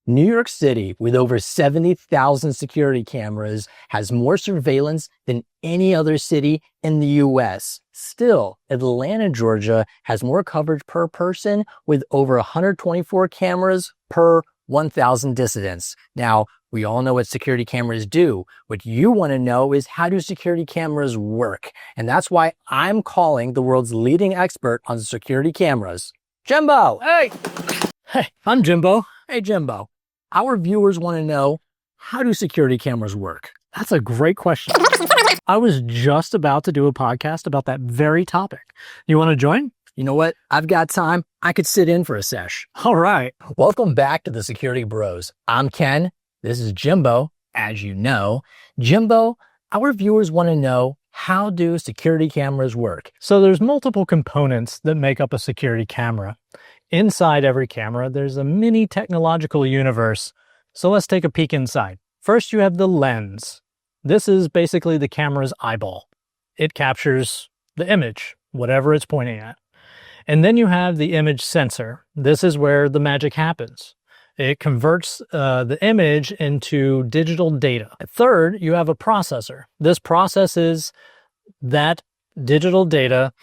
New York City, with over 70,000 security cameras, has more surveillance than any other city in the U.S. Still, Atlanta, Georgia has more coverage per person with over 124 cameras per 1,000 dissidents. Now, we all know what security cameras do. What you want to know is, how do security cameras work? And that's why I'm calling the world's leading expert on security cameras, Jimbo. Hey, I'm Jimbo. Hey, Jimbo. Our viewers want to know, how do security cameras work? That's a great question. I was just about to do a podcast about that very topic. You want to join? You know what? I've got time. I could sit in for a sesh. All right. Welcome back to the Security Bros. I'm Ken. This is Jimbo. As you know, Jimbo, our viewers want to know, how do security cameras work? So there's multiple components that make up a security camera. Inside every camera, there's a mini technological universe. So let's take a peek inside. First, you have the lens. This is basically the camera's eyeball. It captures the image, whatever it's pointing at. And then you have the image sensor. This is where the magic happens. It converts the image into digital data. Third, you have a processor. This processes that digital data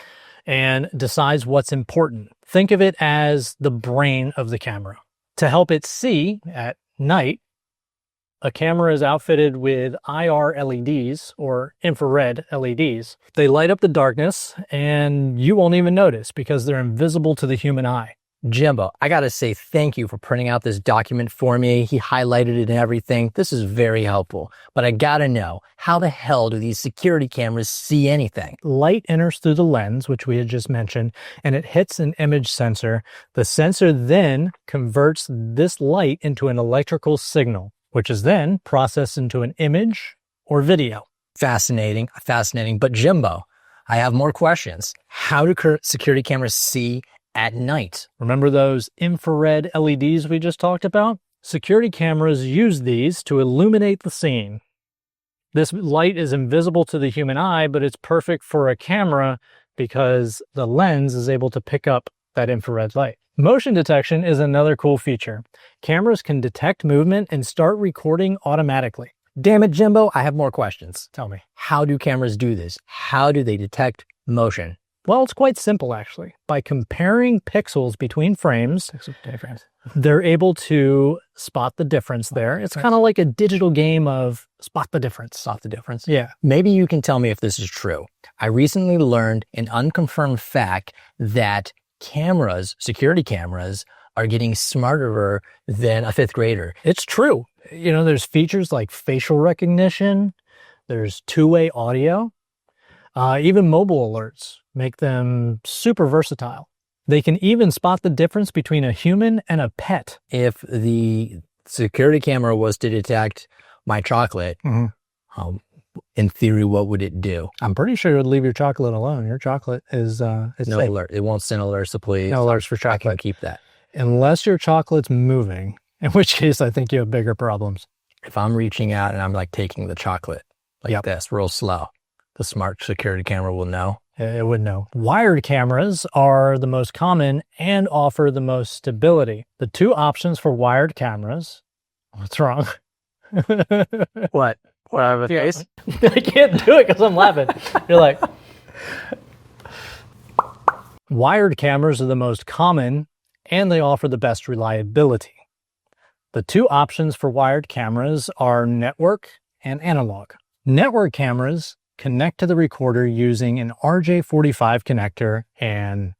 and decides what's important. Think of it as the brain of the camera. To help it see at night, a camera is outfitted with IR LEDs, or infrared LEDs. They light up the darkness and you won't even notice because they're invisible to the human eye. Jimbo, I gotta say thank you for printing out this document for me. He highlighted it and everything. This is very helpful. But I gotta know, how the hell do these security cameras see anything? Light enters through the lens, which we had just mentioned, and it hits an image sensor. The sensor then converts this light into an electrical signal, which is then processed into an image or video. Fascinating, fascinating. But Jimbo, I have more questions. How do security cameras see at night? Remember those infrared LEDs we just talked about? Security cameras use these to illuminate the scene. This light is invisible to the human eye, but it's perfect for a camera because the lens is able to pick up that infrared light. Motion detection is another cool feature. Cameras can detect movement and start recording automatically. Damn it, Jimbo, I have more questions. Tell me. How do cameras do this? How do they detect motion? Well, it's quite simple, actually. By comparing pixels between frames, they're able to spot the difference there. It's kind of like a digital game of spot the difference. Spot the difference? Yeah. Maybe you can tell me if this is true. I recently learned an unconfirmed fact that cameras, security cameras, are getting smarter than a fifth grader. It's true. You know, there's features like facial recognition. There's two-way audio. Even mobile alerts make them super versatile. They can even spot the difference between a human and a pet. If the security camera was to detect my chocolate, in theory, what would it do? I'm pretty sure it would leave your chocolate alone. Your chocolate is no safe. alert. It won't send alerts, so please. No alerts for I chocolate. can keep that. Unless your chocolate's moving, in which case I think you have bigger problems. If I'm reaching out and I'm like taking the chocolate like this, real slow, the smart security camera will know. It would know. Wired cameras are the most common and offer the most stability. The two options for wired cameras. What's wrong? What? What I have a face? I can't do it because I'm laughing. You're like. Wired cameras are the most common and they offer the best reliability. The two options for wired cameras are network and analog. Network cameras connect to the recorder using an RJ45 connector and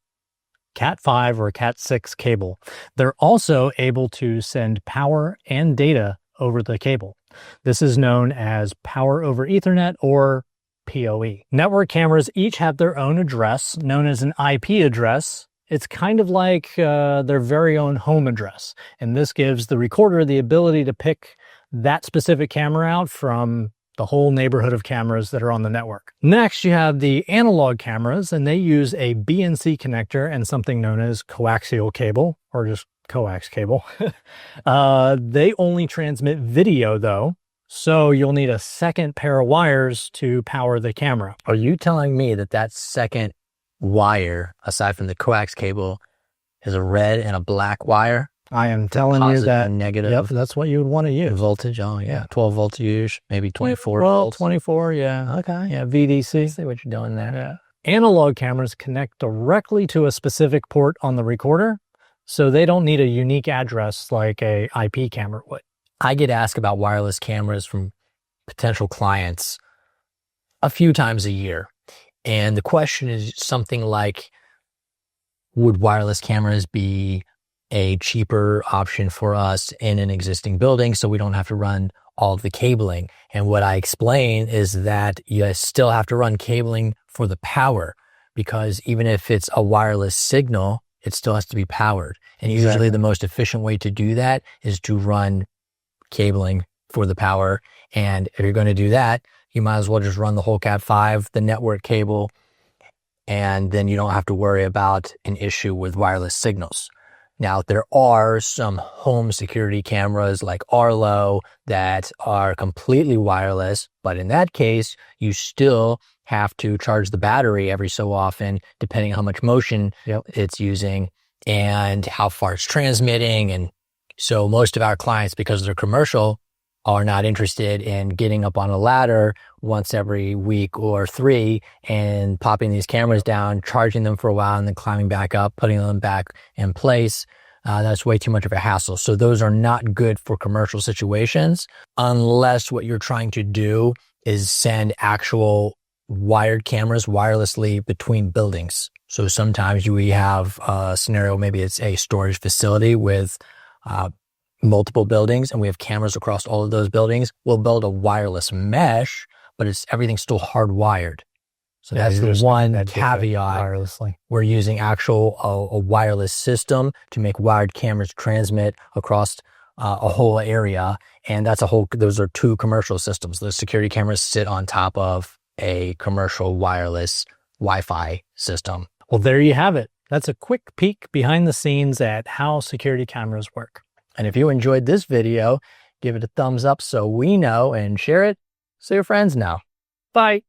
Cat5 or Cat6 cable. They're also able to send power and data over the cable. This is known as Power over Ethernet, or PoE. Network cameras each have their own address, known as an IP address. It's kind of like their very own home address. And this gives the recorder the ability to pick that specific camera out from the whole neighborhood of cameras that are on the network. Next, you have the analog cameras, and they use a BNC connector and something known as coaxial cable, or just coax cable. They only transmit video though, so you'll need a second pair of wires to power the camera. Are you telling me that that second wire, aside from the coax cable, is a red and a black wire? I am telling you Positive that and negative. Yep, that's what you would want to use. Voltage. Oh yeah, 12 voltage, maybe 24 Well, volts. 24, yeah. Okay. Yeah, VDC. I see what you're doing there. Yeah. Analog cameras connect directly to a specific port on the recorder, so they don't need a unique address like a IP camera would. I get asked about wireless cameras from potential clients a few times a year. And the question is something like, would wireless cameras be a cheaper option for us in an existing building so we don't have to run all of the cabling? And what I explain is that you still have to run cabling for the power, because even if it's a wireless signal, it still has to be powered. And usually the most efficient way to do that is to run cabling for the power. And if you're going to do that, you might as well just run the whole Cat5, the network cable, and then you don't have to worry about an issue with wireless signals. Now, there are some home security cameras like Arlo that are completely wireless, but in that case, you still have to charge the battery every so often, depending on how much motion it's using and how far it's transmitting. And so most of our clients, because they're commercial, are not interested in getting up on a ladder once every week or 3 and popping these cameras down, charging them for a while, and then climbing back up, putting them back in place. That's way too much of a hassle. So those are not good for commercial situations unless what you're trying to do is send actual wired cameras wirelessly between buildings. So sometimes we have a scenario, maybe it's a storage facility with multiple buildings and we have cameras across all of those buildings. We'll build a wireless mesh, but everything's still hardwired. So that's the one caveat. Wirelessly. We're using a wireless system to make wired cameras transmit across a whole area. And those are 2 commercial systems. The security cameras sit on top of a commercial wireless Wi-Fi system. Well, there you have it. That's a quick peek behind the scenes at how security cameras work. And if you enjoyed this video, give it a thumbs up so we know, and share it so your friends know. Bye.